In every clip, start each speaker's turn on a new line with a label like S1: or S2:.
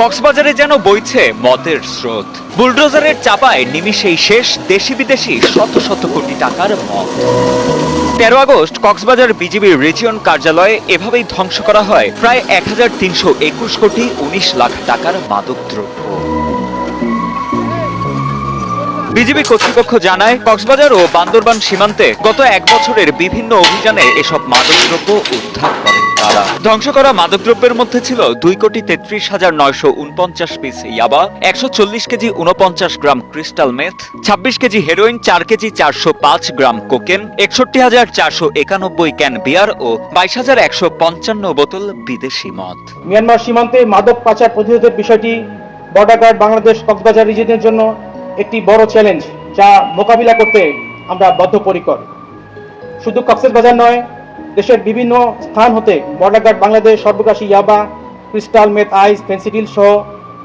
S1: কক্সবাজারে যেন বইছে মদের স্রোত। বুলডোজারের চাপায় নিমিষেই শেষ দেশি বিদেশি শত শত কোটি টাকার মদ। 13 আগস্ট কক্সবাজার বিজিবি রিজিয়ন কার্যালয়ে এভাবেই ধ্বংস করা হয় প্রায় 1321 কোটি 19 লাখ টাকার মাদকদ্রব্য। বিজিবি কর্তৃপক্ষ জানায়, কক্সবাজার ও বান্দরবান সীমান্তে গত 1 বছরের বিভিন্ন অভিযানে এসব মাদকদ্রব্য উদ্ধার করেন তারা। ধ্বংস করা মাদকদ্রব্যের মধ্যে ছিল 2,33,949 piece yaba, 140 KG 49 gram crystal meth, 26 KG heroin, 4 KG 405 gram cocaine, 61,491 can beer ও 22,155 বোতল বিদেশি মদ।
S2: মিয়ানমার সীমান্তে মাদক পাচার প্রতিরোধের বিষয়টি বর্ডার গার্ড বাংলাদেশ কক্সবাজার রিজিয়নের জন্য একটি বড় চ্যালেঞ্জ, যা মোকাবিলা করতে আমরা বদ্ধপরিকর। শুধু কক্সবাজার নয়, দেশের বিভিন্ন স্থান হতে বর্ডার গার্ড বাংলাদেশ সর্বগ্রাসী ইয়াবা, ক্রিস্টাল মেথ, আইস, ফেন্সিডিল সহ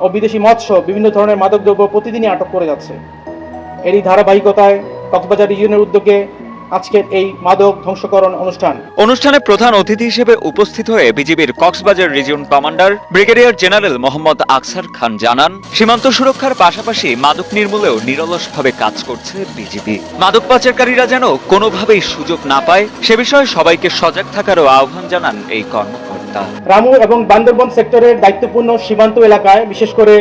S2: ও বিদেশি মদ সহ বিভিন্ন ধরনের মাদকদ্রব্য প্রতিদিনই আটক করে যাচ্ছে। এরই ধারাবাহিকতায় কক্সবাজার রিজিয়নের উদ্যোগে আজকের এই মাদক ধ্বংসকরণ
S1: অনুষ্ঠানে প্রধান অতিথি হিসেবে উপস্থিত হয়ে বিজিবির Cox's Bazar region commander brigadier general Mohammad আকসার খান জানান, সীমান্ত সুরক্ষার পাশাপাশি মাদক নির্মূলেও নিরলসভাবে কাজ করছে বিজিবি। মাদক পাচারকারীরা যেন কোনোভাবেই সুযোগ না পায় সে বিষয়ে সবাইকে সজাগ থাকারও আহ্বান জানান এই কর্মকর্তা।
S2: রামু এবং বান্দরবান সেক্টরের দায়িত্বপূর্ণ সীমান্ত এলাকায়, বিশেষ করে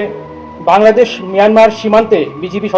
S2: বাংলাদেশ মিয়ানমার সীমান্তে বিজিবি